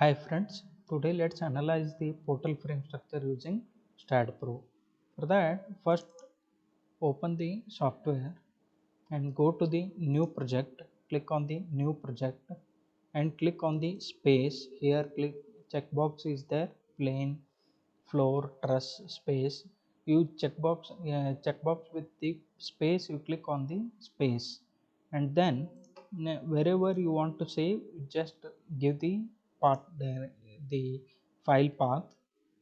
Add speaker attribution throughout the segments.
Speaker 1: Hi friends, today let's analyze the portal frame structure using StatPro. For that, first open the software and go to the new project. Click on the new project and click on the space. Here click checkbox is there, plane, floor, truss, space. You checkbox with the space. You click on the space, and then wherever you want to save, just give the path the file path,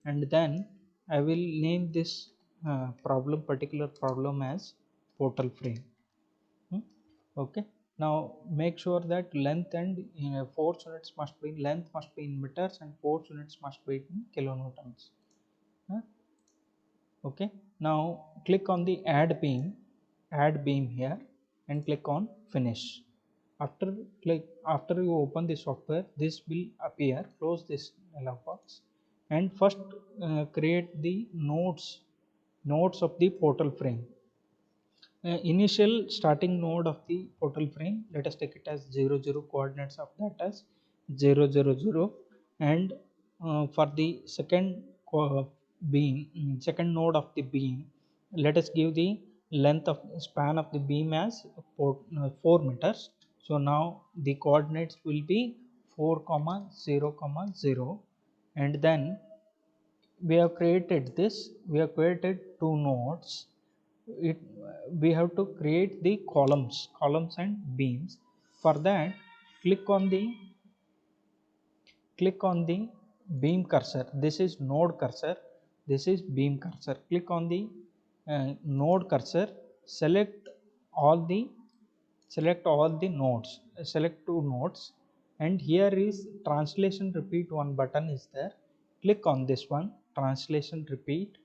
Speaker 1: and then I will name this particular problem as portal frame. Okay, now make sure that length and force units must be in meters and force units must be in kilonewtons. Huh? Okay, now click on the add beam here and click on finish. After you open the software, this will appear. Close this dialog box and first create the nodes of the portal frame. Initial starting node of the portal frame, let us take it as 00, coordinates of that as 000, and for the second node of the beam, let us give the length of span of the beam as 4 meters. So now the coordinates will be 4 comma 0 comma 0, and then we have created two nodes. it we have to create the columns and beams. For that, click on the beam cursor. This is node cursor, this is beam cursor. Click on the node cursor, select all the nodes, select two nodes, and here is translation repeat one button is there. Click on this one, translation repeat,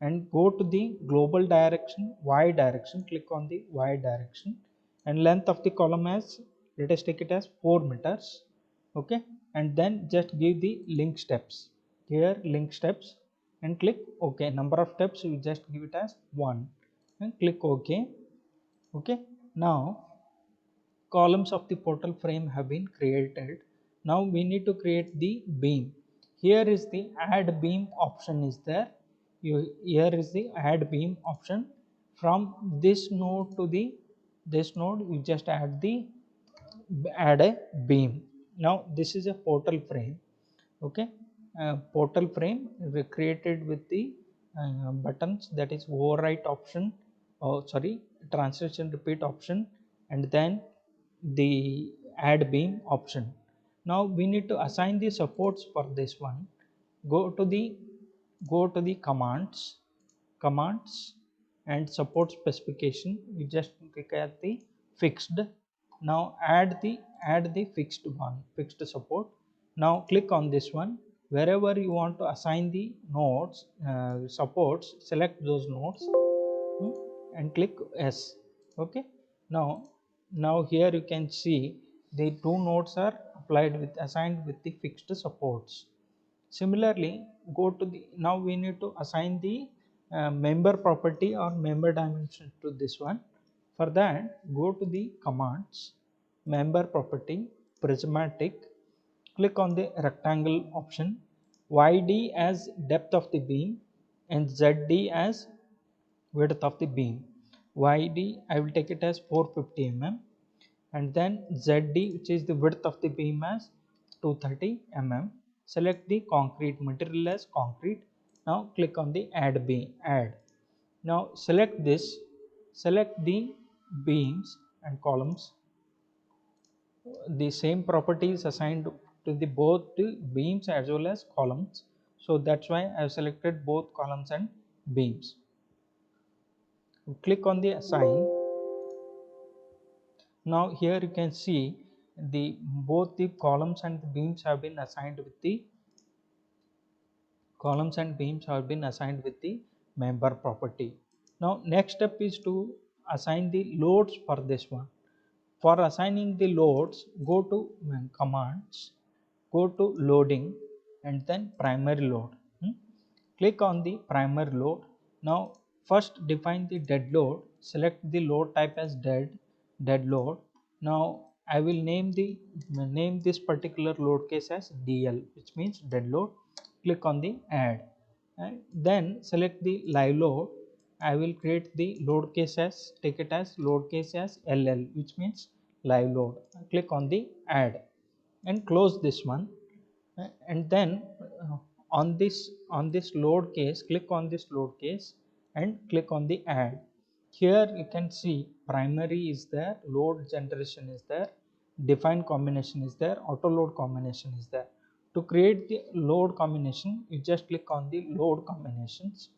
Speaker 1: and go to the global direction, y direction. Click on the y direction, and length of the column as, let us take it as 4 meters. Okay, and then just give the link steps here, link steps, and click OK. Number of steps you just give it as 1 and click OK. Okay, now columns of the portal frame have been created. Now we need to create the beam. Here is the add beam option is there. Here is the add beam option. From this node to this node, you just add a beam. Now this is a portal frame. Okay, portal frame created with the buttons, that is overwrite option, oh sorry, translation repeat option, and then the add beam option. Now we need to assign the supports for this one. Go to the commands and support specification. You just click at the fixed. Now add the fixed support. Now click on this one. Wherever you want to assign the nodes, supports, select those nodes, and click S. Okay, now here you can see the two nodes are assigned with the fixed supports. Similarly, go to the, now we need to assign the member property or member dimension to this one. For that, go to the commands, member property, prismatic, click on the rectangle option, YD as depth of the beam and ZD as width of the beam. YD I will take it as 450 mm, and then ZD, which is the width of the beam, as 230 mm. Select the concrete material as concrete. Now click on the add beam, add. Now select the beams and columns. The same properties assigned to the both the beams as well as columns. So that's why I have selected both columns and beams. Click on the assign. Now here you can see the both the columns and the beams have been assigned with the member property. Now next step is to assign the loads for this one. For assigning the loads, go to commands, go to loading, and then primary load. Click on the primary load. Now first define the dead load. Select the load type as dead load. Now I will name this particular load case as DL, which means dead load. Click on the add, and then select the live load. I will create the load case as, take it as load case as LL, which means live load. Click on the add and close this one. And then on this load case, click on this load case and click on the add. Here you can see primary is there, load generation is there, define combination is there, auto load combination is there. To create the load combination, you just click on the load combinations.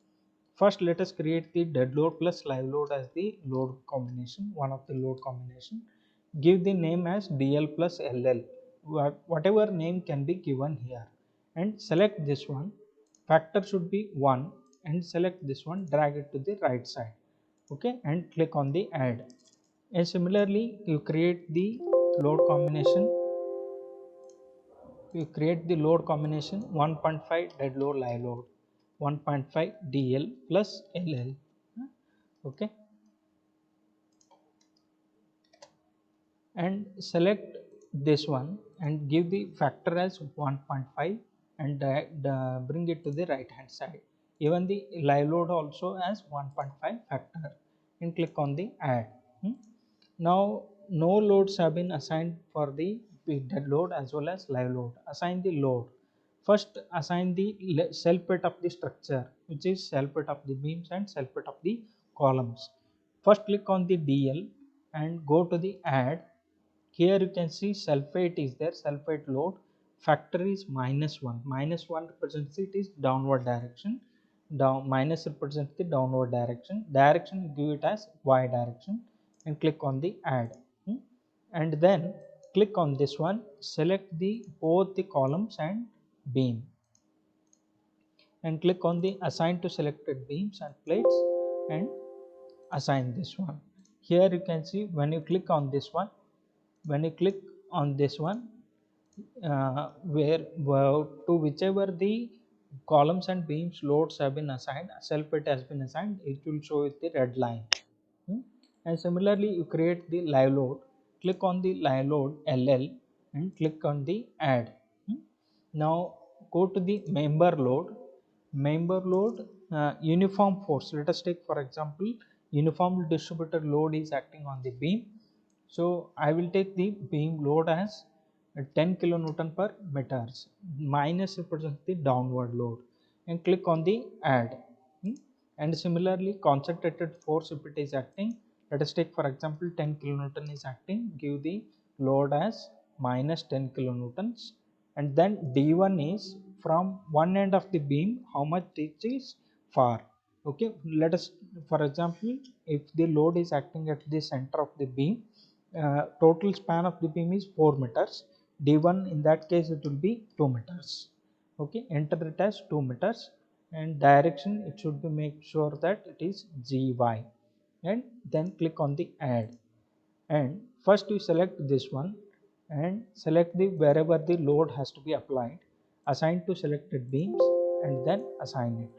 Speaker 1: First, let us create the dead load plus live load as the load combination, one of the load combination. Give the name as DL plus LL, whatever name can be given here, and select this one. Factor should be 1, and select this one, drag it to the right side. Okay, and click on the add. And similarly, you create the load combination. You create the load combination 1.5 dead load live load, 1.5 DL plus LL. Okay, and select this one and give the factor as 1.5 and bring it to the right hand side. Even the live load also as 1.5 factor, and click on the add. Now no loads have been assigned for the dead load as well as live load. Assign the load. First, assign the self weight of the structure, which is self weight of the beams and self weight of the columns. First, click on the DL and go to the add. Here you can see self weight is there, self weight load. Factor is -1. -1 represents it is downward direction. Down minus represents the downward direction. Direction, give it as Y direction, and click on the add. And then click on this one. Select the both the columns and beam, and click on the assign to selected beams and plates and assign this one. Here you can see when you click on this one, when you click on this one, where to whichever the columns and beams loads have been assigned, self weight has been assigned, it will show with the red line. And similarly, you create the live load. Click on the live load LL and click on the add. Now go to the member load. Member load, uniform force. Let us take for example, uniformly distributed load is acting on the beam. So I will take the beam load as 10 kilonewton per meters. Minus represents the downward load, and click on the add. And similarly, concentrated force, if it is acting, let us take for example 10 kilonewton is acting, give the load as minus 10 kilonewtons. And then D1 is from one end of the beam, how much it is far. Okay, let us for example, if the load is acting at the center of the beam, total span of the beam is 4 meters. D1 in that case it will be 2 meters. Okay, enter it as 2 meters, and direction it should be make sure that it is GY, and then click on the add. And first you select this one and select the wherever the load has to be applied, assign to selected beams, and then assign it.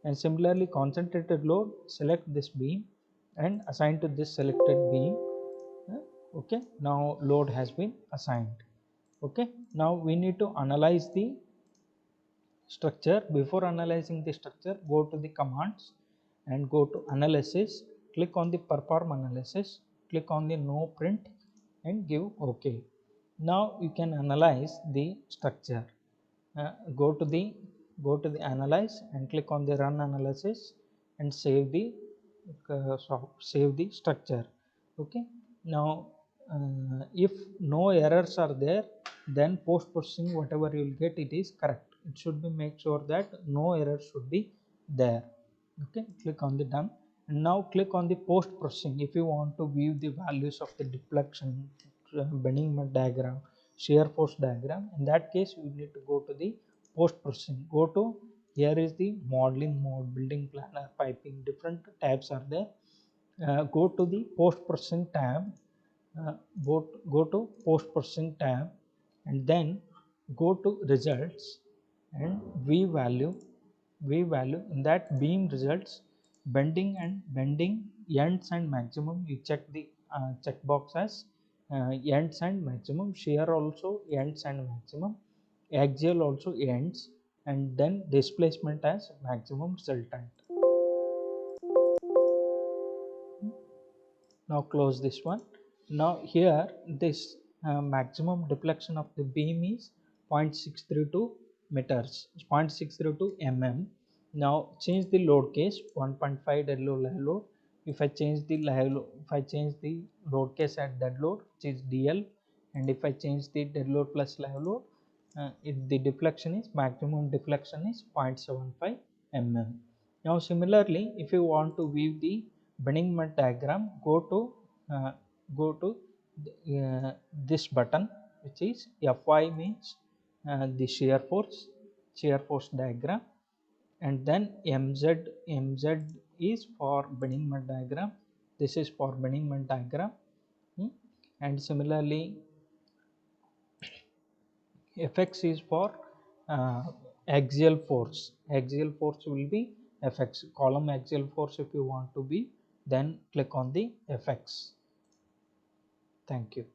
Speaker 1: And similarly, concentrated load, select this beam and assign to this selected beam. Okay, now load has been assigned. Okay, now we need to analyze the structure. Before analyzing the structure, go to the commands and go to analysis. Click on the perform analysis, click on the no print and give OK. Now you can analyze the structure. Go to the analyze and click on the run analysis and save the structure. Okay, now if no errors are there, then post processing whatever you will get, it is correct. It should be make sure that no error should be there. Okay, click on the done, and now click on the post processing. If you want to view the values of the deflection, bending moment diagram, shear force diagram, in that case you need to go to the post processing. Go to, here is the modeling mode, building planner, piping, different tabs are there. Go to the post processing tab. Go to post processing tab, and then go to results and v value. In that beam results, bending ends and maximum, you check the checkbox as ends and maximum, shear also ends and maximum, axial also ends, and then displacement as maximum resultant. Now close this one. Now here this maximum deflection of the beam is 0.632 meters, 0.632 mm. Now change the load case 1.5 dead load live load. If I change the load case at dead load, which is DL, and if I change the dead load plus live load, the deflection is maximum deflection is 0.75 mm. Now similarly, if you want to view the bending moment diagram, go to this button, which is Fy, means the shear force diagram, and then mz is for bending moment diagram. This is for bending moment diagram. And similarly Fx is for axial force. Axial force will be Fx, column axial force. If you want to be, then click on the Fx. Thank you.